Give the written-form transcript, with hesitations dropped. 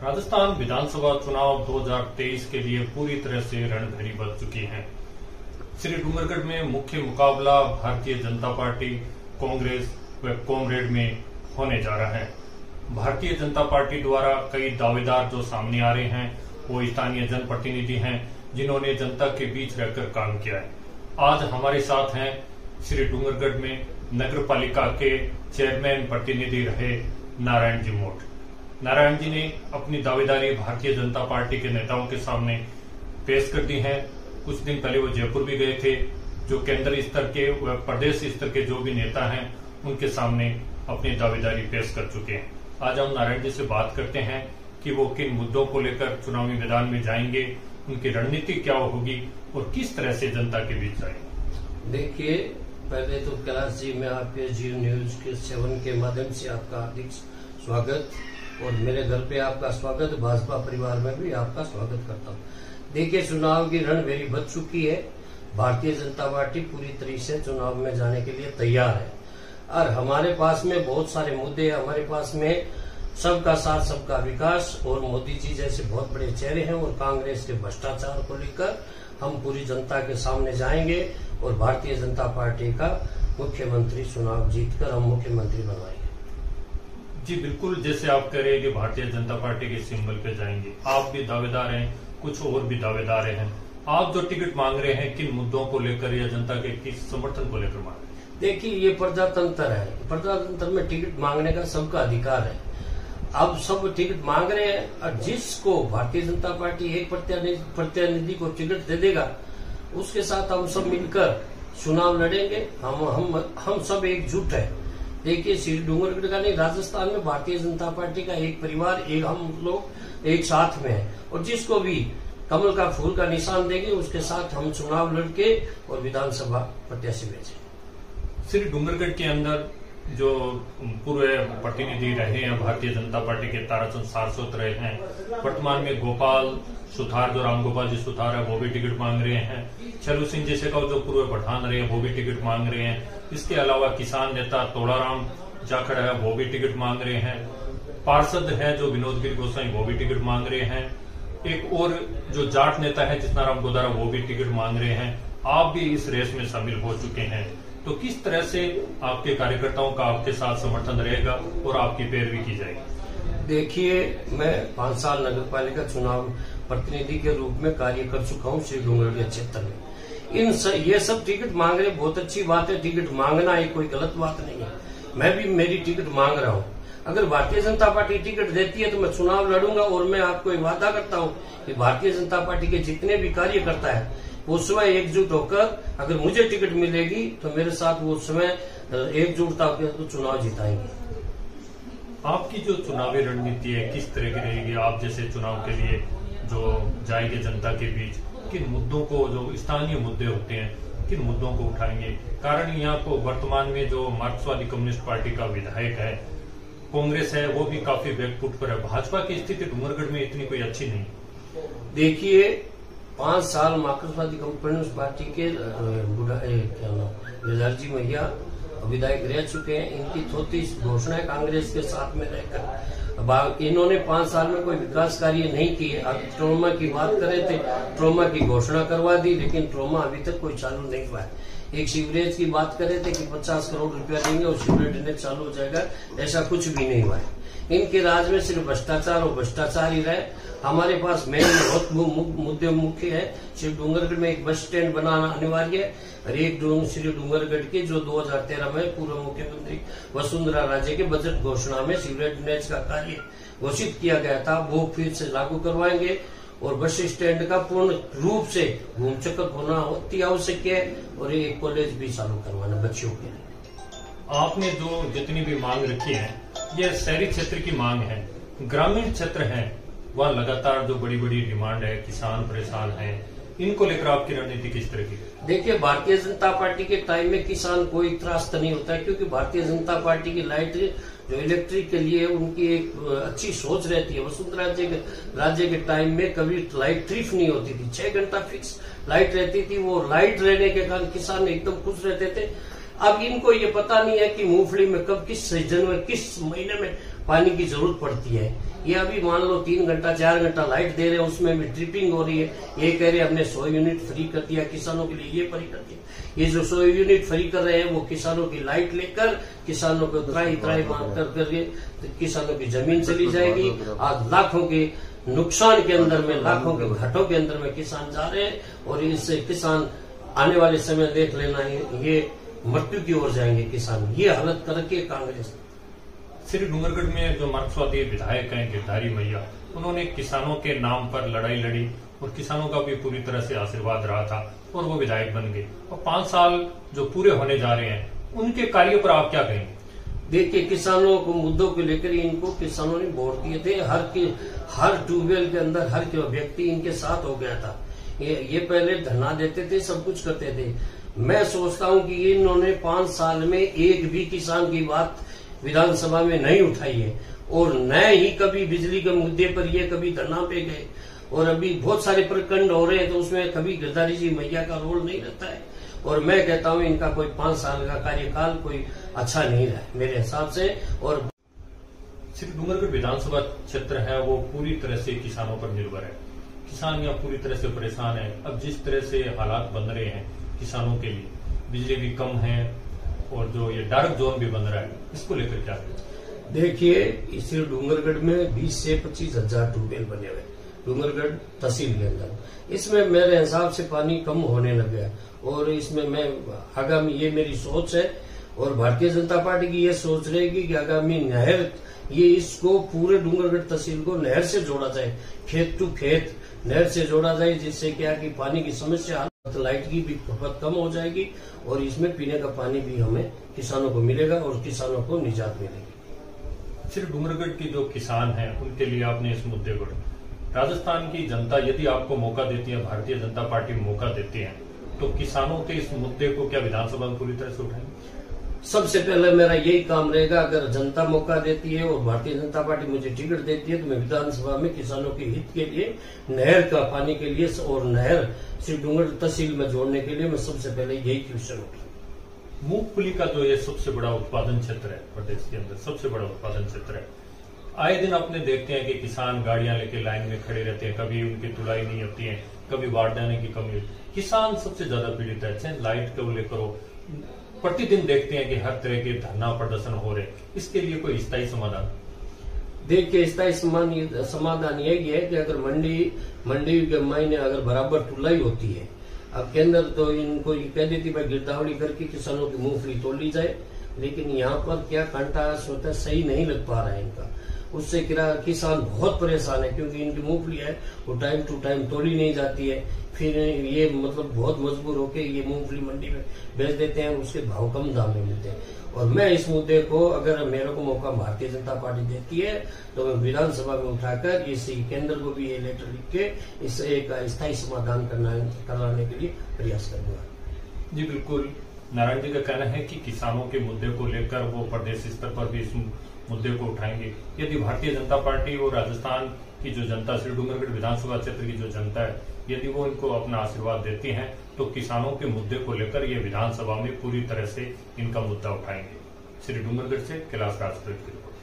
राजस्थान विधानसभा चुनाव 2023 के लिए पूरी तरह से रणभेरी बज चुकी है। श्री डूंगरगढ़ में मुख्य मुकाबला भारतीय जनता पार्टी, कांग्रेस व कॉमरेड में होने जा रहा है। भारतीय जनता पार्टी द्वारा कई दावेदार जो सामने आ रहे हैं वो स्थानीय जनप्रतिनिधि हैं जिन्होंने जनता के बीच रहकर काम किया है। आज हमारे साथ हैं श्री डूंगरगढ़ में नगर पालिका के चेयरमैन प्रतिनिधि रहे नारायण जी मोट। नारायण जी ने अपनी दावेदारी भारतीय जनता पार्टी के नेताओं के सामने पेश कर दी है। कुछ दिन पहले वो जयपुर भी गए थे। जो केंद्र स्तर के व प्रदेश स्तर के जो भी नेता हैं उनके सामने अपनी दावेदारी पेश कर चुके हैं। आज हम नारायण जी से बात करते हैं कि वो किन मुद्दों को लेकर चुनावी मैदान में जाएंगे, उनकी रणनीति क्या होगी और किस तरह से जनता के बीच जाएंगे। देखिए, पहले तो कैलाश जी, मैं आपके जियो न्यूज के 7 के माध्यम से आपका हार्दिक स्वागत और मेरे घर पे आपका स्वागत, भाजपा परिवार में भी आपका स्वागत करता हूँ। देखिए, चुनाव की रणभेरी बज चुकी है। भारतीय जनता पार्टी पूरी तरह से चुनाव में जाने के लिए तैयार है और हमारे पास में बहुत सारे मुद्दे हैं। हमारे पास में सबका साथ सबका विकास और मोदी जी जैसे बहुत बड़े चेहरे हैं और कांग्रेस के भ्रष्टाचार को लेकर हम पूरी जनता के सामने जाएंगे और भारतीय जनता पार्टी का मुख्यमंत्री चुनाव जीतकर हम मुख्यमंत्री बनवाएंगे। जी बिल्कुल, जैसे आप कह रहे हैं कि भारतीय जनता पार्टी के सिंबल पे जाएंगे, आप भी दावेदार हैं, कुछ और भी दावेदार हैं। आप जो टिकट मांग रहे हैं किन मुद्दों को लेकर या जनता के किस समर्थन को लेकर मांग रहे हैं? देखिए, ये प्रजातंत्र है। प्रजातंत्र में टिकट मांगने का सबका अधिकार है। अब सब टिकट मांग रहे हैं और जिसको भारतीय जनता पार्टी एक प्रतिनिधि को टिकट दे देगा उसके साथ हम सब मिलकर चुनाव लड़ेंगे। हम सब एकजुट है। देखिए, श्री डूंगरगढ़ का नहीं, राजस्थान में भारतीय जनता पार्टी का एक परिवार, एक हम लोग एक साथ में है और जिसको भी कमल का फूल का निशान देंगे उसके साथ हम चुनाव लड़के और विधानसभा प्रत्याशी भेजेंगे। श्री डूंगरगढ़ के अंदर जो पूर्व प्रतिनिधि रहे हैं भारतीय जनता पार्टी के, ताराचंद सारस्वत रहे हैं। वर्तमान में गोपाल सुथार, जो राम गोपाल जी सुथार है, वो भी टिकट मांग रहे हैं। छलू सिंह जैसे का जो पूर्व प्रधान रहे हैं वो भी टिकट मांग रहे हैं। इसके अलावा किसान नेता तोड़ाराम जाखड़ है वो भी टिकट मांग रहे हैं। पार्षद है जो विनोद गिर गोसाई वो भी टिकट मांग रहे हैं। एक और जो जाट नेता है जितनाराम गोदारा वो भी टिकट मांग रहे हैं। आप भी इस रेस में शामिल हो चुके हैं, तो किस तरह से आपके कार्यकर्ताओं का आपके साथ समर्थन रहेगा और आपकी पैरवी की जाएगी? देखिए, मैं 5 साल नगर पालिका चुनाव प्रतिनिधि के रूप में कार्य कर चुका हूँ श्री डूंगरगढ़ क्षेत्र में। ये सब टिकट मांग रहे, बहुत अच्छी बात है। टिकट मांगना ये कोई गलत बात नहीं है। मैं भी मेरी टिकट मांग रहा हूँ। अगर भारतीय जनता पार्टी टिकट देती है तो मैं चुनाव लड़ूंगा और मैं आपको एक वादा करता हूँ कि भारतीय जनता पार्टी के जितने भी कार्यकर्ता है वो समय एकजुट होकर, अगर मुझे टिकट मिलेगी तो मेरे साथ वो समय एकजुटता होकर तो चुनाव जिताएंगे। आपकी जो चुनावी रणनीति है किस तरह की रहेगी? आप जैसे चुनाव के लिए जो जाएंगे जनता के बीच, किन मुद्दों को, जो स्थानीय मुद्दे होते हैं, किन मुद्दों को उठाएंगे? कारण यहाँ को वर्तमान में जो मार्क्सवादी कम्युनिस्ट पार्टी का विधायक है, कांग्रेस है, वो भी काफी बैकफुट पर है। भाजपा की स्थिति डूंगरगढ़ में इतनी कोई अच्छी नहीं। देखिए, 5 साल मार्क्सवादी कम्युनिस्ट पार्टी के जी मैया विधायक रह चुके हैं। इनकी थोड़ी घोषणा है कांग्रेस के साथ में रहकर। इन्होंने 5 साल में कोई विकास कार्य नहीं किए। अब ट्रोमा की बात कर रहे थे, ट्रोमा की घोषणा करवा दी लेकिन ट्रोमा अभी तक कोई चालू नहीं हुआ है। एक सीवरेज की बात कर रहे थे कि 50 करोड़ रुपया देंगे और सीवरेज ड्रेनेज चालू हो जाएगा, ऐसा कुछ भी नहीं हुआ है। इनके राज में सिर्फ भ्रष्टाचार और भ्रष्टाचार ही रहे। हमारे पास मेन बहुत मुद्दे मुख्य है। श्री डूंगरगढ़ में एक बस स्टैंड बनाना अनिवार्य है और एक श्री डूंगरगढ़ के जो 2013 में पूर्व मुख्यमंत्री वसुंधरा राजे के बजट घोषणा में सीवरेज ड्रेनेज का कार्य घोषित किया गया था, वो फिर से लागू करवाएंगे और बस स्टैंड का पूर्ण रूप से घूम चक्कर होना अति आवश्यक है और एक कॉलेज भी चालू करवाना बच्चों के लिए। आपने जो जितनी भी मांग रखी है ये शहरी क्षेत्र की मांग है। ग्रामीण क्षेत्र है वह लगातार जो बड़ी बड़ी डिमांड है, किसान परेशान है, इनको लेकर आपकी रणनीति किस तरह की? देखिए, भारतीय जनता पार्टी के टाइम में किसान कोई त्रास्त नहीं होता है क्योंकि भारतीय जनता पार्टी की लाइट जो इलेक्ट्रिक के लिए उनकी एक अच्छी सोच रहती है। वसुंधरा राज्य के टाइम में कभी लाइट ट्रिफ नहीं होती थी, 6 घंटा फिक्स लाइट रहती थी। वो लाइट रहने के कारण किसान एकदम खुश रहते थे। अब इनको ये पता नहीं है कि मूंगफली में कब किस सीजन में किस महीने में पानी की जरूरत पड़ती है। ये अभी मान लो 3 घंटा 4 घंटा लाइट दे रहे हैं, उसमें भी ट्रिपिंग हो रही है। ये कह रहे हैं हमने 100 यूनिट फ्री कर दिया किसानों के लिए, ये फ्री कर दिया। ये जो 100 यूनिट फ्री कर रहे हैं वो किसानों की लाइट लेकर किसानों को त्राई मार कर किसानों की जमीन चली जाएगी। आज लाखों के नुकसान के अंदर में, लाखों के घाटों के अंदर में किसान जा रहे हैं और इससे किसान आने वाले समय देख लेना है, ये मृत्यु की ओर जाएंगे किसान। ये हालत कर रखी है कांग्रेस। श्री डूंगरगढ़ में जो मार्क्सवादी विधायक हैं गिरधारी मैया, उन्होंने किसानों के नाम पर लड़ाई लड़ी और किसानों का भी पूरी तरह से आशीर्वाद रहा था और वो विधायक बन गए। और 5 साल जो पूरे होने जा रहे हैं, उनके कार्यों पर आप क्या कहेंगे? देखिए, किसानों को मुद्दों को लेकर इनको किसानों ने वोट दिए थे। हर ट्यूबवेल के अंदर हर व्यक्ति इनके साथ हो गया था। ये पहले धरना देते थे, सब कुछ करते थे। मैं सोचता हूं कि इन्होंने 5 साल में एक भी किसान की बात विधानसभा में नहीं उठाई है और न ही कभी बिजली के मुद्दे पर ये कभी धरना पे गए। और अभी बहुत सारे प्रखंड हो रहे हैं तो उसमें कभी गिरधारी जी मैया का रोल नहीं रहता है। और मैं कहता हूं इनका कोई 5 साल का कार्यकाल कोई अच्छा नहीं रहा मेरे हिसाब से। और श्री डूंगरगढ़ विधानसभा क्षेत्र है वो पूरी तरह से किसानों पर निर्भर है। किसान यहाँ पूरी तरह से परेशान है। अब जिस तरह से हालात बन रहे हैं किसानों के लिए, बिजली भी कम है और जो ये डार्क जोन भी बन रहा है, इसको लेकर क्या करें? देखिए, इस डूंगरगढ़ में 20 से 25 हजार ट्यूबवेल बने हुए डूंगरगढ़ तहसील के अंदर। इसमें मेरे हिसाब से पानी कम होने लग गया और इसमें मैं आगामी, ये मेरी सोच है और भारतीय जनता पार्टी की ये सोच रहेगी कि आगामी नहर, ये इसको पूरे डूंगरगढ़ तहसील को नहर से जोड़ा जाए, खेत टू खेत नहर से जोड़ा जाए, जिससे क्या कि पानी की समस्या, लाइट की भी खपत कम हो जाएगी और इसमें पीने का पानी भी हमें किसानों को मिलेगा और किसानों को निजात मिलेगी। सिर्फ डूंगरगढ़ के जो किसान हैं उनके लिए आपने इस मुद्दे को, राजस्थान की जनता यदि आपको मौका देती है, भारतीय जनता पार्टी मौका देती है, तो किसानों के इस मुद्दे को क्या विधानसभा में पूरी तरह से उठाएंगे? सबसे पहले मेरा यही काम रहेगा, अगर जनता मौका देती है और भारतीय जनता पार्टी मुझे टिकट देती है तो मैं विधानसभा में किसानों के हित के लिए, नहर का पानी के लिए और नहर सिर्फ डूंगरगढ़ तहसील में जोड़ने के लिए मैं सबसे पहले यही क्वेश्चन उठाऊंगा। मूंगफली का जो ये सबसे बड़ा उत्पादन क्षेत्र है प्रदेश के अंदर, सबसे बड़ा उत्पादन क्षेत्र है। आए दिन अपने देखते हैं कि किसान गाड़ियां लेके लाइन में खड़े रहते हैं, कभी उनकी तुलाई नहीं होती है, कभी बारदाने की कमी। किसान सबसे ज्यादा पीड़ित है, चाहे लाइट को लेकर हो। प्रतिदिन देखते हैं कि हर तरह के धरना प्रदर्शन हो रहे, इसके लिए कोई स्थायी समाधान? देखिए, स्थायी समाधान यही है कि अगर मंडी के मायने अगर बराबर तुलाई होती है, अब केंद्र तो इनको ये कह देती भाई गिरदावड़ी करके किसानों की मूंगफली तोड़ ली जाए, लेकिन यहाँ पर क्या कांटा स्वतः सही नहीं लग पा रहा है इनका। उससे किसान बहुत परेशान है क्योंकि इनकी मूंगफली है वो टाइम टू टाइम तोड़ी नहीं जाती है। फिर ये मतलब बहुत मजबूर होके ये मूंगफली मंडी में बेच देते हैं, उसके भाव कम दाम में मिलते हैं। और मैं इस मुद्दे को, अगर मेरे को मौका भारतीय जनता पार्टी देती है तो मैं विधानसभा में उठाकर इस केंद्र को भी ये लेटर लिख के इससे एक स्थायी समाधान कराने के लिए प्रयास करूंगा। जी बिल्कुल, नारायण जी का कहना है कि किसानों के मुद्दे को लेकर वो प्रदेश स्तर पर भी इस मुद्दे को उठाएंगे। यदि भारतीय जनता पार्टी और राजस्थान की जो जनता, श्री डूंगरगढ़ विधानसभा क्षेत्र की जो जनता है, यदि वो इनको अपना आशीर्वाद देती हैं तो किसानों के मुद्दे को लेकर ये विधानसभा में पूरी तरह से इनका मुद्दा उठाएंगे। श्री डूंगरगढ़ से कैलाश राजपूत की रिपोर्ट।